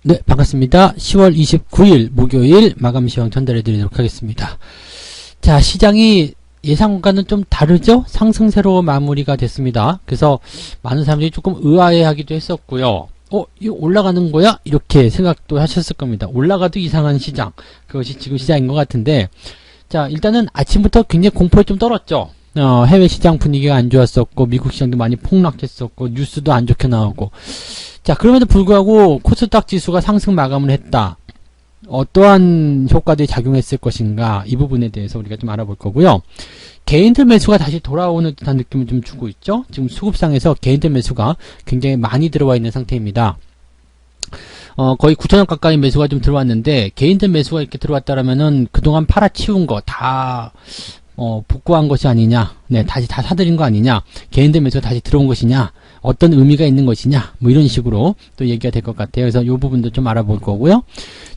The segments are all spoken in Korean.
네, 반갑습니다. 10월 29일 목요일 마감 시황 전달해 드리도록 하겠습니다. 자, 시장이 예상과는 좀 다르죠? 상승세로 마무리가 됐습니다. 그래서 많은 사람들이 조금 의아해하기도 했었고요. 이거 올라가는 거야? 이렇게 생각도 하셨을 겁니다. 올라가도 이상한 시장. 그것이 지금 시장인 것 같은데, 자, 일단은 아침부터 굉장히 공포에 좀 떨었죠. 해외 시장 분위기가 안 좋았었고, 미국 시장도 많이 폭락했었고, 뉴스도 안 좋게 나오고. 자, 그럼에도 불구하고 코스닥 지수가 상승 마감을 했다. 어떠한 효과들이 작용했을 것인가, 이 부분에 대해서 우리가 좀 알아볼 거고요. 개인들 매수가 다시 돌아오는 듯한 느낌을 좀 주고 있죠. 지금 수급상에서 개인들 매수가 굉장히 많이 들어와 있는 상태입니다. 거의 9천원 가까이 매수가 좀 들어왔는데, 개인들 매수가 이렇게 들어왔다라면은 그동안 팔아치운 거 다 복구한 것이 아니냐, 네, 다시 다 사들인 거 아니냐, 개인들 매수가 다시 들어온 것이냐, 어떤 의미가 있는 것이냐, 뭐 이런 식으로 또 얘기가 될 것 같아요. 그래서 이 부분도 좀 알아볼 거고요.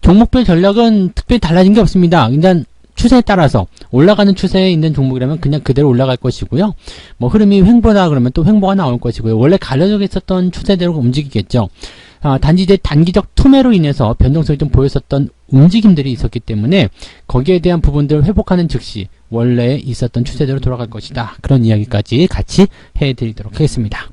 종목별 전략은 특별히 달라진 게 없습니다. 일단 추세에 따라서 올라가는 추세에 있는 종목이라면 그냥 그대로 올라갈 것이고요. 뭐 흐름이 횡보다 그러면 또 횡보가 나올 것이고요. 원래 가려져 있었던 추세대로 움직이겠죠. 단지 이제 단기적 투매로 인해서 변동성이 좀 보였었던 움직임들이 있었기 때문에 거기에 대한 부분들을 회복하는 즉시 원래 있었던 추세대로 돌아갈 것이다. 그런 이야기까지 같이 해드리도록 하겠습니다.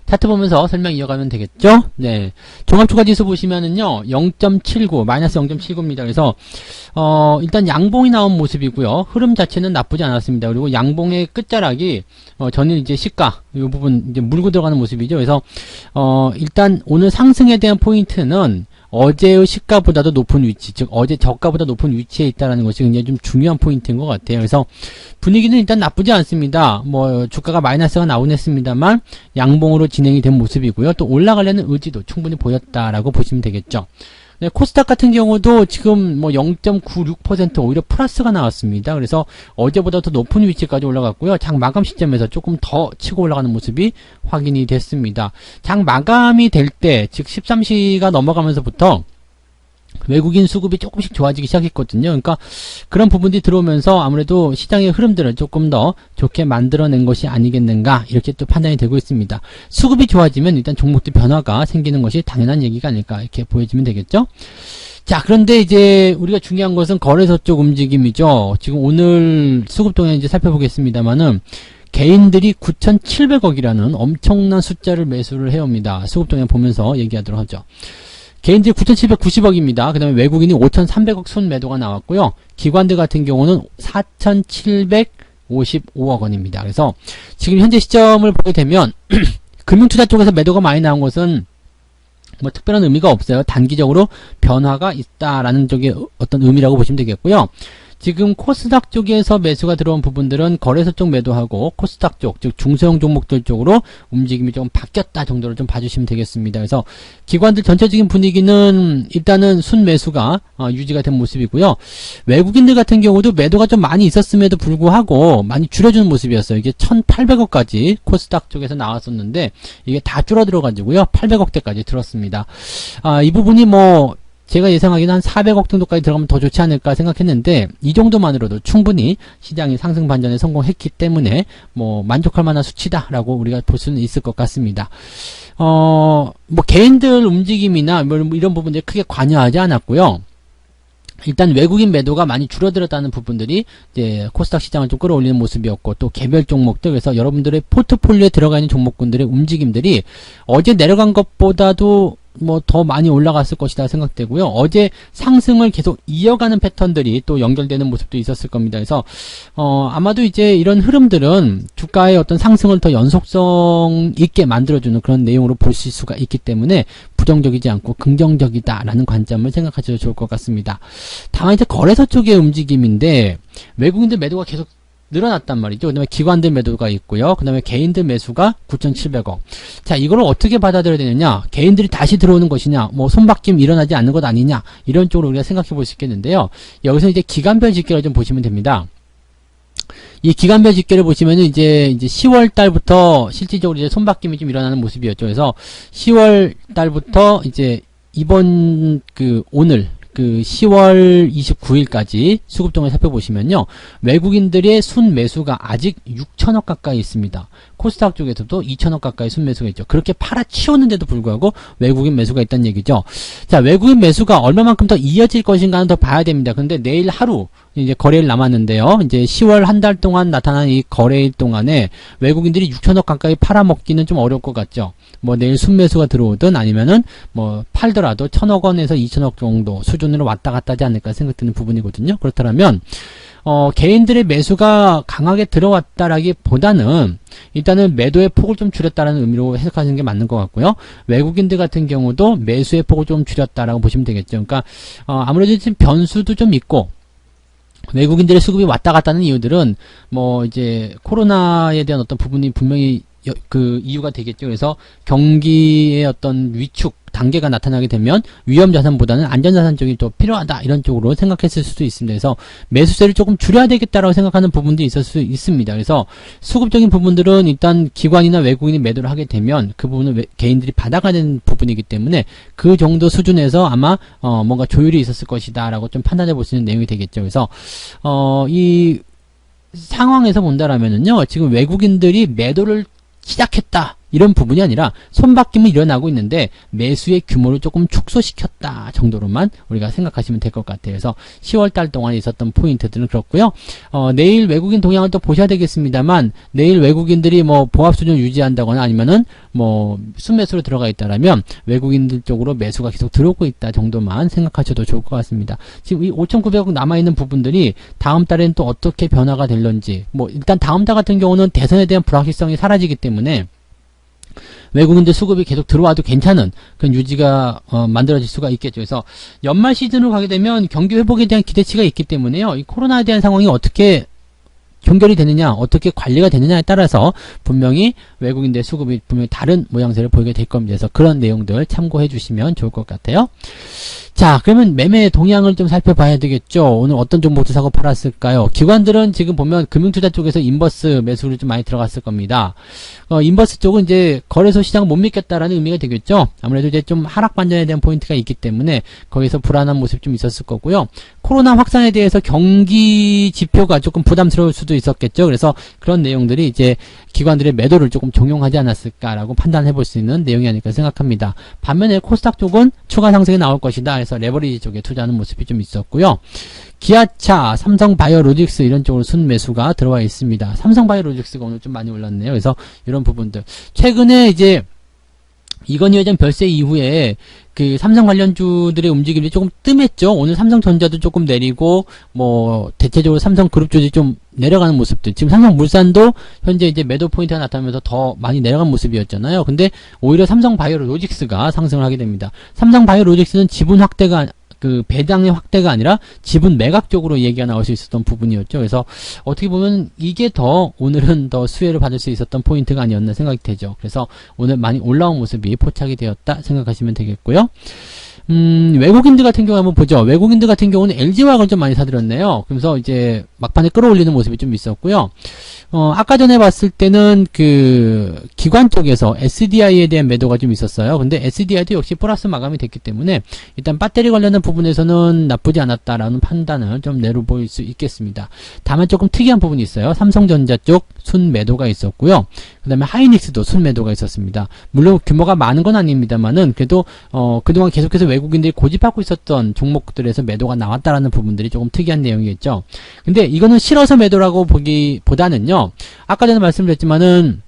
차트 보면서 설명 이어가면 되겠죠? 네. 종합주가지수 보시면은요, 0.79, 마이너스 0.79입니다. 그래서, 일단 양봉이 나온 모습이고요. 흐름 자체는 나쁘지 않았습니다. 그리고 양봉의 끝자락이, 전일 이제 시가, 이 부분 이제 물고 들어가는 모습이죠. 그래서, 일단 오늘 상승에 대한 포인트는 어제의 시가보다도 높은 위치, 즉 어제 저가보다 높은 위치에 있다는 것이 굉장히 좀 중요한 포인트인 것 같아요. 그래서 분위기는 일단 나쁘지 않습니다. 뭐 주가가 마이너스가 나오긴 했습니다만 양봉으로 진행이 된 모습이고요. 또 올라가려는 의지도 충분히 보였다라고 보시면 되겠죠. 네, 코스닥 같은 경우도 지금 뭐 0.96% 오히려 플러스가 나왔습니다. 그래서 어제보다 더 높은 위치까지 올라갔고요. 장 마감 시점에서 조금 더 치고 올라가는 모습이 확인이 됐습니다. 장 마감이 될 때, 즉 13시가 넘어가면서부터 외국인 수급이 조금씩 좋아지기 시작했거든요. 그러니까 그런 부분들이 들어오면서 아무래도 시장의 흐름들을 조금 더 좋게 만들어낸 것이 아니겠는가, 이렇게 또 판단이 되고 있습니다. 수급이 좋아지면 일단 종목도 변화가 생기는 것이 당연한 얘기가 아닐까, 이렇게 보여지면 되겠죠. 자, 그런데 이제 우리가 중요한 것은 거래소 쪽 움직임이죠. 지금 오늘 수급 동향 이제 살펴보겠습니다만은 개인들이 9,700억이라는 엄청난 숫자를 매수를 해옵니다. 수급 동향 보면서 얘기하도록 하죠. 개인들이 9,790억입니다. 그 다음에 외국인이 5,300억 순매도가 나왔고요. 기관들 같은 경우는 4,755억 원입니다. 그래서 지금 현재 시점을 보게 되면 금융투자 쪽에서 매도가 많이 나온 것은 뭐 특별한 의미가 없어요. 단기적으로 변화가 있다라는 쪽의 어떤 의미라고 보시면 되겠고요. 지금 코스닥 쪽에서 매수가 들어온 부분들은 거래소 쪽 매도하고 코스닥 쪽, 즉 중소형 종목들 쪽으로 움직임이 좀 바뀌었다 정도로 좀 봐주시면 되겠습니다. 그래서 기관들 전체적인 분위기는 일단은 순매수가 유지가 된 모습이고요. 외국인들 같은 경우도 매도가 좀 많이 있었음에도 불구하고 많이 줄여주는 모습이었어요. 이게 1,800억까지 코스닥 쪽에서 나왔었는데 이게 다 줄어들어 가지고요, 800억대까지 들었습니다. 이 부분이 뭐 제가 예상하기는 한 400억 정도까지 들어가면 더 좋지 않을까 생각했는데 이 정도만으로도 충분히 시장이 상승 반전에 성공했기 때문에 뭐 만족할 만한 수치다라고 우리가 볼 수는 있을 것 같습니다. 뭐 개인들 움직임이나 뭐 이런 부분들이 크게 관여하지 않았고요. 일단 외국인 매도가 많이 줄어들었다는 부분들이 이제 코스닥 시장을 좀 끌어올리는 모습이었고, 또 개별 종목들, 그래서 여러분들의 포트폴리오에 들어가 있는 종목군들의 움직임들이 어제 내려간 것보다도 뭐 더 많이 올라갔을 것이다 생각되고요. 어제 상승을 계속 이어가는 패턴들이 또 연결되는 모습도 있었을 겁니다. 그래서 아마도 이제 이런 흐름들은 주가의 어떤 상승을 더 연속성 있게 만들어주는 그런 내용으로 보실 수가 있기 때문에 부정적이지 않고 긍정적이다라는 관점을 생각하셔도 좋을 것 같습니다. 다만 이제 거래소 쪽의 움직임인데 외국인들 매도가 계속 늘어났단 말이죠. 그 다음에 기관들 매도가 있고요. 그 다음에 개인들 매수가 9,700억. 자, 이걸 어떻게 받아들여야 되느냐? 개인들이 다시 들어오는 것이냐? 뭐 손바뀜 일어나지 않는 것 아니냐? 이런 쪽으로 우리가 생각해 볼 수 있겠는데요. 여기서 이제 기간별 집계를 좀 보시면 됩니다. 이 기간별 집계를 보시면은 이제 10월 달부터 실질적으로 이제 손바뀜이 좀 일어나는 모습이었죠. 그래서 10월 달부터 이제 이번 오늘 10월 29일까지 수급동을 살펴보시면요, 외국인들의 순매수가 아직 6천억 가까이 있습니다. 코스닥 쪽에서도 2천억 가까이 순매수가 있죠. 그렇게 팔아치웠는데도 불구하고 외국인 매수가 있다는 얘기죠. 자, 외국인 매수가 얼마만큼 더 이어질 것인가는 더 봐야 됩니다. 근데 내일 하루 이제 거래일 남았는데요. 이제 10월 한 달 동안 나타난 이 거래일 동안에 외국인들이 6천억 가까이 팔아먹기는 좀 어려울 것 같죠. 뭐 내일 순매수가 들어오든 아니면은 뭐 팔더라도 1,000억 원에서 2천억 정도 수준으로 왔다 갔다 하지 않을까 생각되는 부분이거든요. 그렇다면 개인들의 매수가 강하게 들어왔다라기보다는 일단은 매도의 폭을 좀 줄였다라는 의미로 해석하시는 게 맞는 것 같고요. 외국인들 같은 경우도 매수의 폭을 좀 줄였다라고 보시면 되겠죠. 그러니까 아무래도 지금 변수도 좀 있고 외국인들의 수급이 왔다 갔다 하는 이유들은 뭐 이제 코로나에 대한 어떤 부분이 분명히 그 이유가 되겠죠. 그래서 경기의 어떤 위축 단계가 나타나게 되면 위험자산보다는 안전자산 쪽이 더 필요하다 이런 쪽으로 생각했을 수도 있습니다. 그래서 매수세를 조금 줄여야 되겠다라고 생각하는 부분도 있을 수 있습니다. 그래서 수급적인 부분들은 일단 기관이나 외국인이 매도를 하게 되면 그 부분은 개인들이 받아가는 부분이기 때문에 그 정도 수준에서 아마 뭔가 조율이 있었을 것이다 라고 좀 판단해 볼 수 있는 내용이 되겠죠. 그래서 이 상황에서 본다라면은요, 지금 외국인들이 매도를 시작했다 이런 부분이 아니라 손바뀜이 일어나고 있는데 매수의 규모를 조금 축소시켰다 정도로만 우리가 생각하시면 될 것 같아요. 그래서 10월달 동안 있었던 포인트들은 그렇고요. 내일 외국인 동향을 또 보셔야 되겠습니다만 내일 외국인들이 뭐 보합 수준을 유지한다거나 아니면은 뭐 순매수로 들어가 있다라면 외국인들 쪽으로 매수가 계속 들어오고 있다 정도만 생각하셔도 좋을 것 같습니다. 지금 이 5,900억 남아있는 부분들이 다음 달에는 또 어떻게 변화가 될런지, 뭐 일단 다음 달 같은 경우는 대선에 대한 불확실성이 사라지기 때문에 외국인들 수급이 계속 들어와도 괜찮은 그런 유지가 만들어질 수가 있겠죠. 그래서 연말 시즌으로 가게 되면 경기 회복에 대한 기대치가 있기 때문에요. 이 코로나에 대한 상황이 어떻게 종결이 되느냐, 어떻게 관리가 되느냐에 따라서 분명히 외국인들 수급이 분명히 다른 모양새를 보이게 될 겁니다. 그래서 그런 내용들 참고해 주시면 좋을 것 같아요. 자, 그러면 매매 동향을 좀 살펴봐야 되겠죠. 오늘 어떤 종목도 사고 팔았을까요? 기관들은 지금 보면 금융투자 쪽에서 인버스 매수를 좀 많이 들어갔을 겁니다. 인버스 쪽은 이제 거래소 시장을 못 믿겠다라는 의미가 되겠죠. 아무래도 이제 좀 하락 반전에 대한 포인트가 있기 때문에 거기서 불안한 모습이 좀 있었을 거고요. 코로나 확산에 대해서 경기 지표가 조금 부담스러울 수도 있었겠죠. 그래서 그런 내용들이 이제 기관들의 매도를 조금 종용하지 않았을까라고 판단해 볼 수 있는 내용이 아닐까 생각합니다. 반면에 코스닥 쪽은 추가 상승이 나올 것이다. 그래서 레버리지 쪽에 투자하는 모습이 좀 있었고요. 기아차, 삼성바이오로직스 이런 쪽으로 순매수가 들어와 있습니다. 삼성바이오로직스가 오늘 좀 많이 올랐네요. 그래서 이런 부분들. 최근에 이제 이건희 회장 별세 이후에 그 삼성 관련주들의 움직임이 조금 뜸했죠. 오늘 삼성전자도 조금 내리고 뭐 대체적으로 삼성그룹주들이 좀 내려가는 모습들. 지금 삼성물산도 현재 이제 매도 포인트가 나타나면서 더 많이 내려간 모습이었잖아요. 근데 오히려 삼성바이오로직스가 상승을 하게 됩니다. 삼성바이오로직스는 지분 확대가 그 배당의 확대가 아니라 지분 매각 쪽으로 얘기가 나올 수 있었던 부분이었죠. 그래서 어떻게 보면 이게 더 오늘은 더 수혜를 받을 수 있었던 포인트가 아니었나 생각이 되죠. 그래서 오늘 많이 올라온 모습이 포착이 되었다 생각하시면 되겠고요. 외국인들 같은 경우 한번 보죠. 외국인들 같은 경우는 LG화학을 좀 많이 사들였네요. 그래서 이제 막판에 끌어올리는 모습이 좀 있었고요. 아까 전에 봤을 때는 그 기관 쪽에서 SDI에 대한 매도가 좀 있었어요. 근데 SDI도 역시 플러스 마감이 됐기 때문에 일단 배터리 관련된 부분에서는 나쁘지 않았다라는 판단을 좀 내로 보일 수 있겠습니다. 다만 조금 특이한 부분이 있어요. 삼성전자 쪽 순매도가 있었고요. 그 다음에 하이닉스도 순매도가 있었습니다. 물론 규모가 많은 건 아닙니다만은 그래도 그동안 계속해서 외국인들이 고집하고 있었던 종목들에서 매도가 나왔다라는 부분들이 조금 특이한 내용이겠죠. 근데 이거는 싫어서 매도라고 보기보다는요. 아까 전에 말씀드렸지만은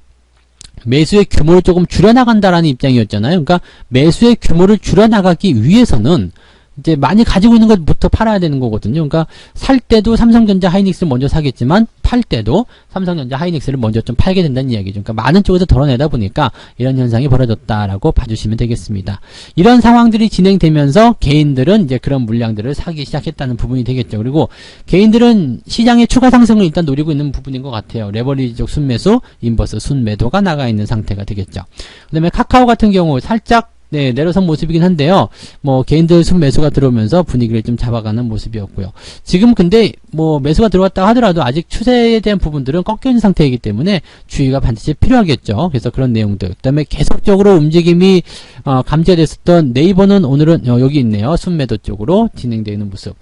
매수의 규모를 조금 줄여나간다라는 입장이었잖아요. 그러니까 매수의 규모를 줄여나가기 위해서는 이제 많이 가지고 있는 것부터 팔아야 되는 거거든요. 그러니까 살 때도 삼성전자 하이닉스를 먼저 사겠지만 팔 때도 삼성전자 하이닉스를 먼저 좀 팔게 된다는 이야기죠. 그러니까 많은 쪽에서 덜어내다 보니까 이런 현상이 벌어졌다라고 봐주시면 되겠습니다. 이런 상황들이 진행되면서 개인들은 이제 그런 물량들을 사기 시작했다는 부분이 되겠죠. 그리고 개인들은 시장의 추가 상승을 일단 노리고 있는 부분인 것 같아요. 레버리지적 순매수, 인버스 순매도가 나가 있는 상태가 되겠죠. 그 다음에 카카오 같은 경우 살짝 내려선 모습이긴 한데요. 뭐 개인들 순매수가 들어오면서 분위기를 좀 잡아가는 모습이었고요. 지금 근데 뭐 매수가 들어왔다 하더라도 아직 추세에 대한 부분들은 꺾여 있는 상태이기 때문에 주의가 반드시 필요하겠죠. 그래서 그런 내용들. 그다음에 계속적으로 움직임이 감지가 됐었던 네이버는 오늘은 여기 있네요. 순매도 쪽으로 진행되어 있는 모습.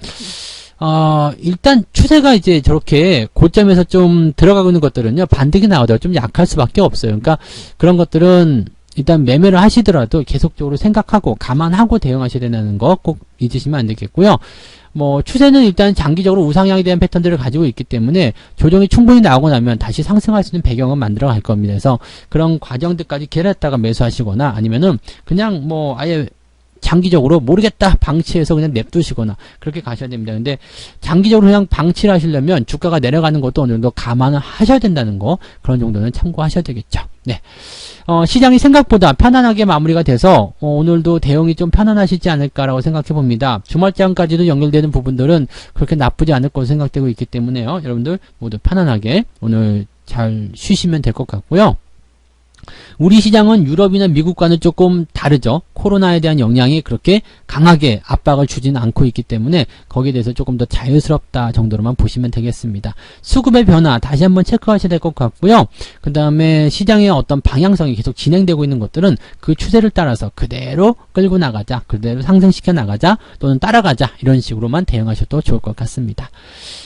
일단 추세가 이제 저렇게 고점에서 좀 들어가고 있는 것들은요, 반등이 나오다가 좀 약할 수밖에 없어요. 그러니까 그런 것들은 일단 매매를 하시더라도 계속적으로 생각하고 감안하고 대응하셔야 된다는 거 꼭 잊으시면 안 되겠고요. 뭐 추세는 일단 장기적으로 우상향에 대한 패턴들을 가지고 있기 때문에 조정이 충분히 나오고 나면 다시 상승할 수 있는 배경은 만들어 갈 겁니다. 그래서 그런 과정들까지 기다렸다가 매수하시거나 아니면은 그냥 뭐 아예 장기적으로 모르겠다 방치해서 그냥 냅두시거나 그렇게 가셔야 됩니다. 근데 장기적으로 그냥 방치를 하시려면 주가가 내려가는 것도 어느 정도 감안을 하셔야 된다는 거, 그런 정도는 참고하셔야 되겠죠. 네. 시장이 생각보다 편안하게 마무리가 돼서 오늘도 대응이 좀 편안하시지 않을까라고 생각해 봅니다. 주말장까지도 연결되는 부분들은 그렇게 나쁘지 않을 것으로 생각되고 있기 때문에요. 여러분들 모두 편안하게 오늘 잘 쉬시면 될 것 같고요. 우리 시장은 유럽이나 미국과는 조금 다르죠. 코로나에 대한 영향이 그렇게 강하게 압박을 주지는 않고 있기 때문에 거기에 대해서 조금 더 자유스럽다 정도로만 보시면 되겠습니다. 수급의 변화 다시 한번 체크하셔야 될 것 같고요. 그 다음에 시장의 어떤 방향성이 계속 진행되고 있는 것들은 그 추세를 따라서 그대로 끌고 나가자, 그대로 상승시켜 나가자, 또는 따라가자, 이런 식으로만 대응하셔도 좋을 것 같습니다.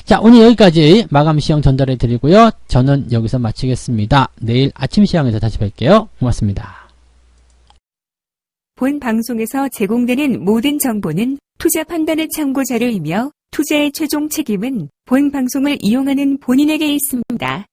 자, 오늘 여기까지 마감 시황 전달해 드리고요. 저는 여기서 마치겠습니다. 내일 아침 시황에서 다시 뵐게요. 고맙습니다. 본 방송에서 제공되는 모든 정보는 투자 판단의 참고 자료이며 투자의 최종 책임은 본 방송을 이용하는 본인에게 있습니다.